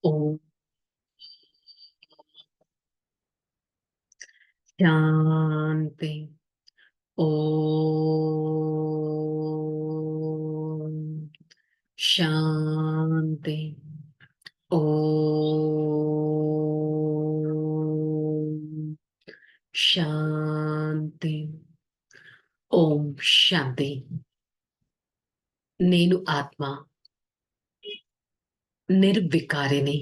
ఓం శాంతి. ఓం శాంతి. ఓం శాంతి. ఓం శాంతి. నేను ఆత్మ, నిర్వికారిని.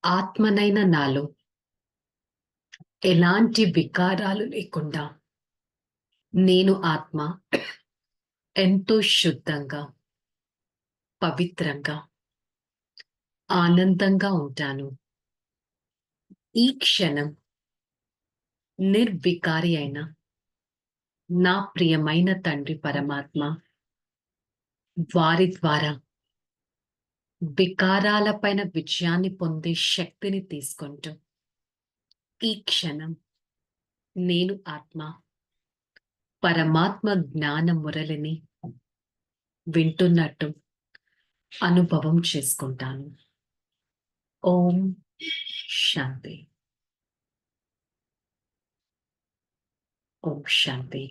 ఆత్మనైన నాలో ఎలాంటి వికారాలు లేకుండా నేను ఆత్మ ఎంతో శుద్ధంగా, పవిత్రంగా, ఆనందంగా ఉంటాను. ఈ క్షణం నిర్వికారి అయిన నా ప్రియమైన తండ్రి పరమాత్మ వారి ద్వారా వికారాలపైన విజయాన్ని పొందే శక్తిని తీసుకుంటూ ఈ క్షణం నేను ఆత్మ పరమాత్మ జ్ఞాన మురళిని వింటున్నట్టు అనుభవం చేసుకుంటాను. ఓం శాంతి. ఓం శాంతి.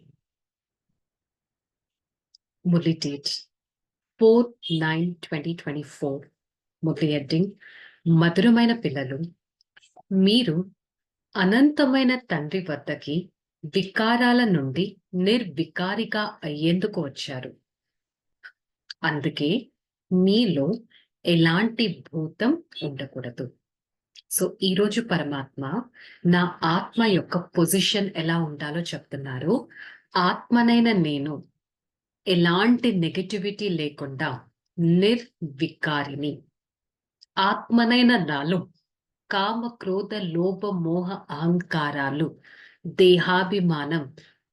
మురళి డేట్ 4/9/2024. మురళి హెడ్డింగ్: మధురమైన పిల్లలు, మీరు అనంతమైన తండ్రి వద్దకి వికారాల నుండి నిర్వికారిగా అయ్యేందుకు వచ్చారు. అందుకే మీలో ఎలాంటి భూతం ఉండకూడదు. సో ఈరోజు పరమాత్మ నా ఆత్మ యొక్క పొజిషన్ ఎలా ఉండాలో చెప్తున్నారు. ఆత్మనైన నేను ఎలాంటి నెగటివిటీ లేకుండా నిర్వికారిని. ఆత్మనైన నాలో కామ, క్రోధ, లోభ, మోహ, అహంకారాలు, దేహాభిమానం,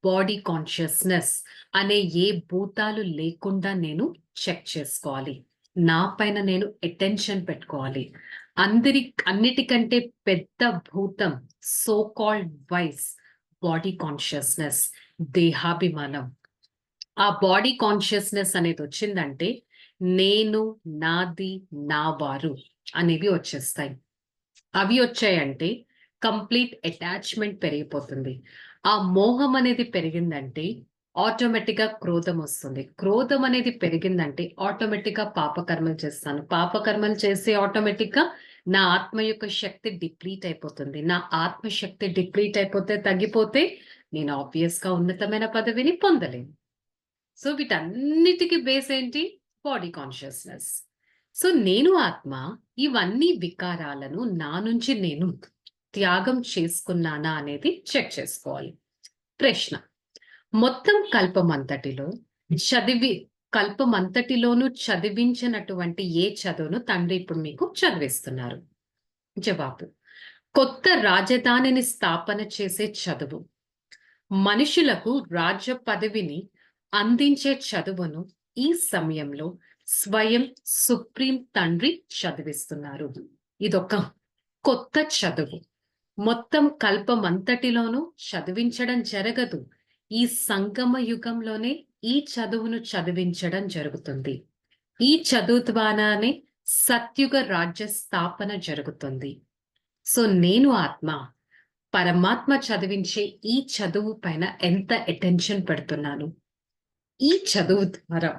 బాడీ కాన్షియస్నెస్ అనే ఏ భూతాలు లేకుండా నేను చెక్ చేసుకోవాలి. నా పైన నేను అటెన్షన్ పెట్టుకోవాలి. అన్నిటికంటే పెద్ద భూతం so called vice body consciousness, దేహాభిమానం. ఆ బాడీ కాన్షియస్నెస్ అనేది వచ్చిందంటే నేను, నాది, నా వారు అనేవి వచ్చేస్తాయి. అవి వచ్చాయంటే కంప్లీట్ అటాచ్మెంట్ పెరిగిపోతుంది. ఆ మోహం అనేది పెరిగిందంటే ఆటోమేటిక్ గా క్రోధం వస్తుంది. క్రోధం అనేది పెరిగిందంటే ఆటోమేటిక్ గా పాపకర్మలు చేస్తాను. పాపకర్మలు చేసి ఆటోమేటిక్ గా నా ఆత్మ యొక్క శక్తి డిప్లీట్ అయిపోతుంది. నా ఆత్మ శక్తి డిప్లీట్ అయిపోతే, తగ్గిపోతే నేను ఆబ్వియస్ గా ఉన్నతమైన పదవిని పొందలేను. సో వీటన్నిటికీ బేస్ ఏంటి? Body consciousness. సో నేను ఆత్మ ఇవన్నీ వికారాలను నా నుంచి నేను త్యాగం చేసుకున్నానా అనేది చెక్ చేసుకోవాలి. ప్రశ్న: మొత్తం కల్పమంతటిలోనూ చదివించినటువంటి ఏ చదువును తండ్రి ఇప్పుడు మీకు చదివిస్తున్నారు? జవాబు: కొత్త రాజధానిని స్థాపన చేసే చదువు. మనుషులకు రాజ్య పదవిని అందించే చదువును ఈ సమయంలో స్వయం సుప్రీం తండ్రి చదివిస్తున్నారు. ఇదొక కొత్త చదువు. మొత్తం కల్పమంతటిలోనూ చదివించడం జరగదు. ఈ సంగమ యుగంలోనే ఈ చదువును చదివించడం జరుగుతుంది. ఈ చదువు ద్వారానే సత్యుగ రాజ్య స్థాపన జరుగుతుంది. సో నేను ఆత్మ పరమాత్మ చదివించే ఈ చదువు పైన ఎంత అటెన్షన్ పెడుతున్నాను. ఈ చదువు ద్వారా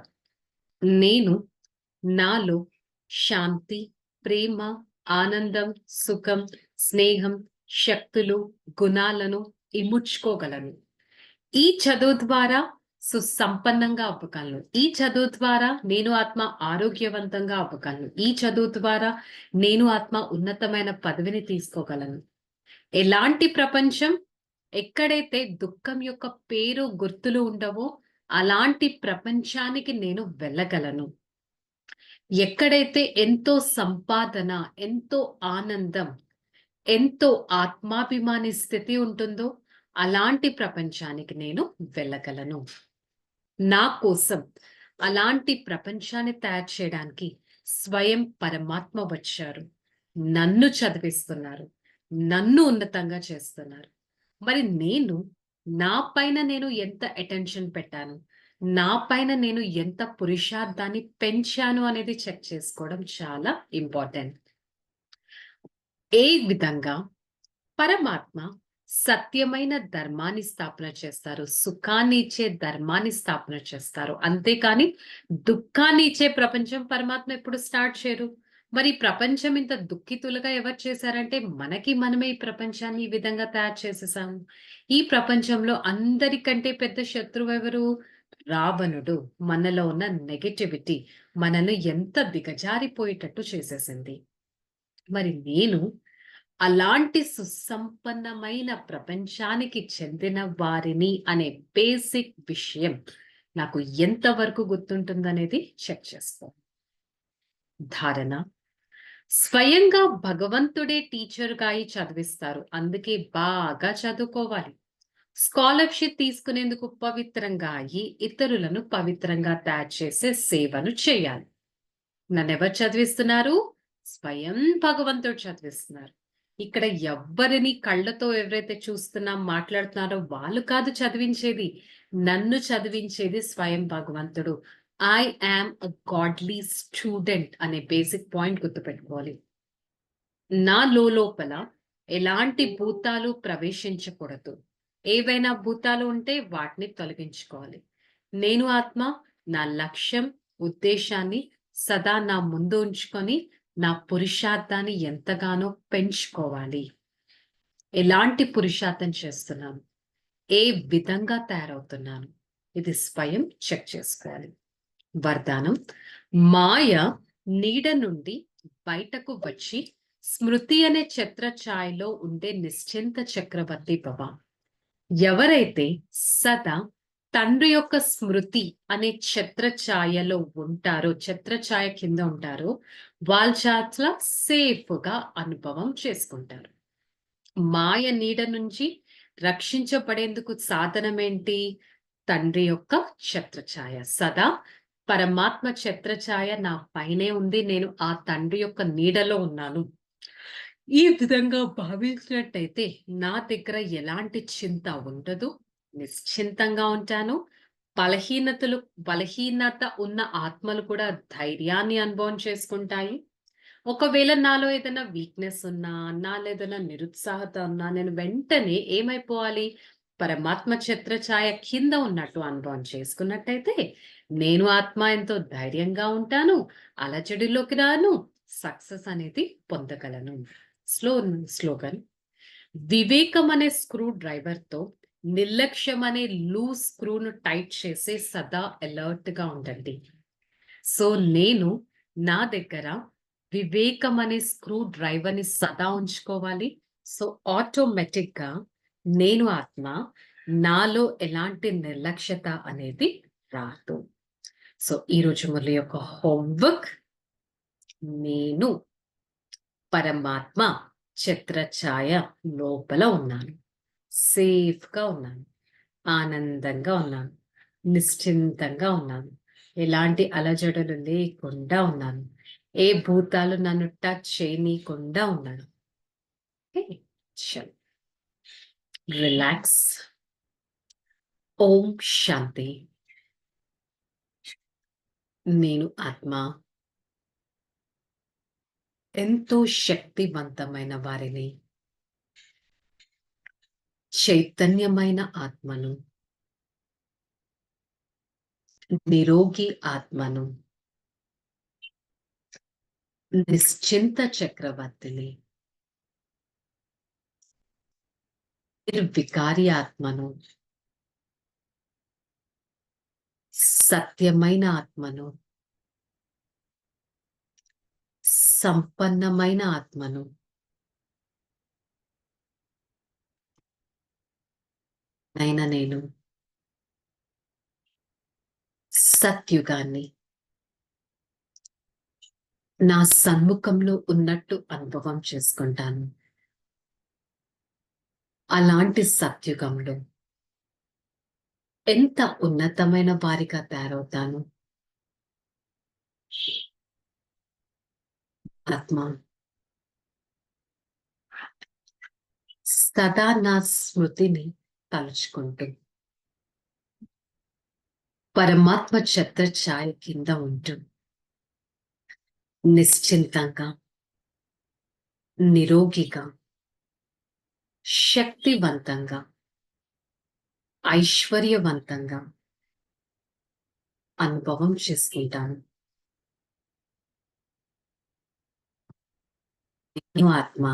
నేను నాలో శాంతి, ప్రేమ, ఆనందం, సుఖం, స్నేహం, శక్తులు, గుణాలను ఇముడ్చుకోగలను. ఈ చదువు ద్వారా సుసంపన్నంగా అవ్వగలను. ఈ చదువు ద్వారా నేను ఆత్మ ఆరోగ్యవంతంగా అవ్వగలను. ఈ చదువు ద్వారా నేను ఆత్మ ఉన్నతమైన పదవిని తీసుకోగలను. ఎలాంటి ప్రపంచం? ఎక్కడైతే దుఃఖం యొక్క పేరు, గుర్తులు ఉండవో అలాంటి ప్రపంచానికి నేను వెళ్ళగలను. ఎక్కడైతే ఎంతో సంపాదన, ఎంతో ఆనందం, ఎంతో ఆత్మాభిమాని స్థితి ఉంటుందో అలాంటి ప్రపంచానికి నేను వెళ్ళగలను. నా కోసం అలాంటి ప్రపంచాన్ని తయారు చేయడానికి స్వయం పరమాత్మ వచ్చారు. నన్ను చదివిస్తున్నారు. నన్ను ఉన్నతంగా చేస్తున్నారు. మరి నేను నా పైన నేను ఎంత అటెన్షన్ పెట్టాను? నా పైన నేను ఎంత పురుషార్థాన్ని పెంచాను అనేది చెక్ చేసుకోవడం చాలా ఇంపార్టెంట్. ఏ విధంగా పరమాత్మ సత్యమైన ధర్మాన్ని స్థాపన చేస్తారు. సుఖాన్ని ఇచ్చే ధర్మాన్ని స్థాపన చేస్తారు. అంతేకాని దుఃఖాన్ని ఇచ్చే ప్రపంచం పరమాత్మ ఎప్పుడు స్టార్ట్ చేయరు. మరి ఈ ప్రపంచం ఇంత దుఃఖితులుగా ఎవరు చేశారంటే మనకి మనమే ఈ ప్రపంచాన్ని ఈ విధంగా తయారు చేసేసాము. ఈ ప్రపంచంలో అందరికంటే పెద్ద శత్రువు ఎవరు? రావణుడు. మనలో ఉన్న నెగటివిటీ మనల్ని ఎంత దిగజారిపోయేటట్టు చేసేసింది. మరి నేను అలాంటి సుసంపన్నమైన ప్రపంచానికి చెందిన వారిని అనే బేసిక్ విషయం నాకు ఎంతవరకు గుర్తుంటుందనేది చెక్ చేసుకో. ధారణ: స్వయంగా భగవంతుడే టీచర్‌గా అయి చదివిస్తారు. అందుకే బాగా చదువుకోవాలి. స్కాలర్‌షిప్ తీసుకునేందుకు పవిత్రంగా అయ్యి, ఇతరులను పవిత్రంగా తయారు చేసే సేవను చేయాలి. నన్నెవరు చదివిస్తున్నారు? స్వయం భగవంతుడు చదివిస్తున్నారు. ఇక్కడ ఎవ్వరిని కళ్ళతో ఎవరైతే మాట్లాడుతున్నారో వాళ్ళు కాదు చదివించేది. నన్ను చదివించేది స్వయం భగవంతుడు. I am a godly student అనే బేసిక్ పాయింట్ గుర్తుపెట్టుకోవాలి. నా లోపల ఎలాంటి భూతాలు ప్రవేశించకూడదు. ఏవైనా భూతాలు ఉంటే వాటిని తొలగించుకోవాలి. నేను ఆత్మ నా లక్ష్యం, ఉద్దేశాన్ని సదా నా ముందు ఉంచుకొని నా పురుషార్థాన్ని ఎంతగానో పెంచుకోవాలి. ఎలాంటి పురుషార్థం చేస్తున్నాను? ఏ విధంగా తయారవుతున్నాను? ఇది స్వయం చెక్ చేసుకోవాలి. వరదానం: మాయ నీడ నుండి బయటకు వచ్చి స్మృతి అనే ఛత్రఛాయలో ఉండే నిశ్చింత చక్రవర్తి భవ. ఎవరైతే సదా తండ్రి యొక్క స్మృతి అనే ఛత్రఛాయలో ఉంటారో, ఛత్రఛాయ కింద ఉంటారో, వాళ్ళు చాలా సేఫ్ గా అనుభవం చేసుకుంటారు. మాయ నీడ నుంచి రక్షించబడేందుకు సాధనమేంటి? తండ్రి యొక్క ఛత్రఛాయ. సదా పరమాత్మ ఛత్రఛాయ నా పైనే ఉంది. నేను ఆ తండ్రి యొక్క నీడలో ఉన్నాను. ఈ విధంగా భావించినట్టయితే నా దగ్గర ఎలాంటి చింత ఉండదు. నిశ్చింతంగా ఉంటాను. బలహీనత ఉన్న ఆత్మలు కూడా ధైర్యాన్ని అనుభవం చేసుకుంటాయి. ఒకవేళ నాలో ఏదైనా వీక్‌నెస్ ఉన్నా, నాలో ఏదైనా నిరుత్సాహత ఉన్నా, నేను వెంటనే ఏమైపోవాలి? పరమాత్మ ఛత్రఛాయ కింద ఉన్నట్టు అనుభవం చేసుకున్నట్టయితే, నేను ఆత్మ ఎంతో ధైర్యంగా ఉంటాను. అలజడిలోకి రాను. సక్సెస్ అనేది పొందగలను. స్లోగన్: వివేకం అనే స్క్రూ డ్రైవర్‌తో నిర్లక్ష్యం అనే లూజ్ స్క్రూను టైట్ చేసి సదా అలర్ట్‌గా ఉండండి. సో, నేను నా దగ్గర వివేకం అనే స్క్రూ డ్రైవర్‌ని సదా ఉంచుకోవాలి. సో, ఆటోమేటిక్‌గా నేను ఆత్మ, నాలో ఎలాంటి నిర్లక్ష్యత అనేది రాదు. సో, ఈరోజు మురళి యొక్క హోంవర్క్: నేను పరమాత్మ ఛత్రఛాయ లోపల ఉన్నాను. సేఫ్‌గా ఉన్నాను. ఆనందంగా ఉన్నాను. నిశ్చింతంగా ఉన్నాను. ఎలాంటి అలజడులు లేకుండా ఉన్నాను. ఏ భూతాలు నన్ను టచ్ చేయనీయకుండా ఉన్నాను. ఓకే. చలో. రిలాక్స్. ఓం శాంతి. నేను ఆత్మ ఎంతో శక్తివంతమైన వారిని, చైతన్యమైన ఆత్మను, నిరోగి ఆత్మను, నిశ్చింత చక్రవర్తిని, నిర్వికారి ఆత్మను, సత్యమైన ఆత్మను, సంపన్నమైన ఆత్మను, నేను సత్యుగాన్ని నా సన్ముఖంలో ఉన్నట్టు అనుభవం చేసుకుంటాను. అలాంటి సత్యుగంలో ఎంత ఉన్నతమైన వారిగా తయారవుతాను. ఆత్మ సదా నా స్మృతిని తలుచుకుంటూ పరమాత్మ ఛత్ర ఛాయ కింద ఉంటూ నిశ్చింతంగా, నిరోగిగా, శక్తివంతంగా, ఐశ్వర్యవంతంగా అనుభవం చేసుకుంటాను. నేను ఆత్మ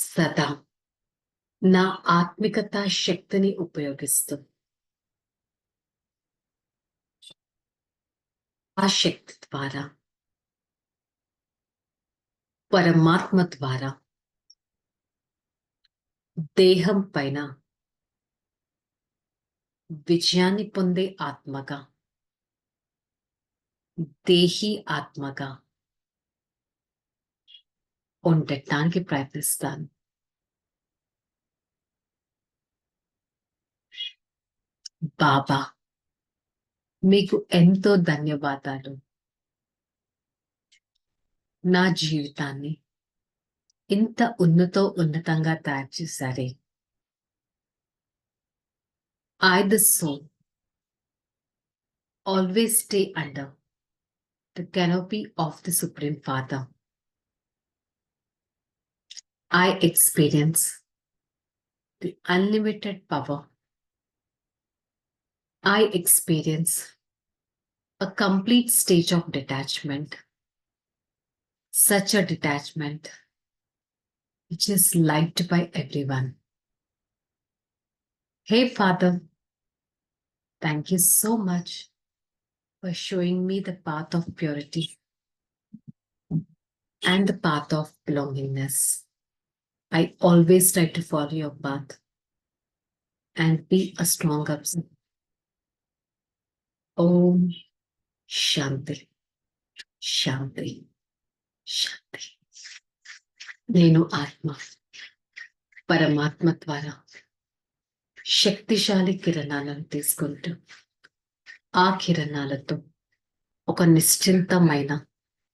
సదా నా ఆత్మికత శక్తిని ఉపయోగిస్తూ ఆ శక్తి ద్వారా, పరమాత్మ ద్వారా దేహం పైన విజయాన్ని పొందే ఆత్మగా, దేహి ఆత్మగా ఉండటానికి ప్రయత్నిస్తాను. బాబా, మీకు ఎంతో ధన్యవాదాలు. నా జీవితాన్ని ఇంత ఉన్నతంగా తయారు చేశారే. I, the soul, always stay under the canopy of the Supreme Father. I experience the unlimited power. I experience a complete stage of detachment, such a detachment which is liked by everyone. Hey Father, thank you so much for showing me the path of purity and the path of belongingness. I always try to follow your path and be a strong observer. Om Shanti, Shanti, Shanti. నేను ఆత్మ పరమాత్మ ద్వారా శక్తిశాలి కిరణాలను తీసుకుంటూ ఆ కిరణాలతో ఒక నిశ్చింతమైన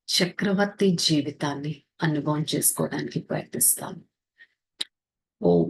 చక్రవర్తి జీవితాన్ని అనుభవం చేసుకోవడానికి ప్రయత్నిస్తాను. ఓం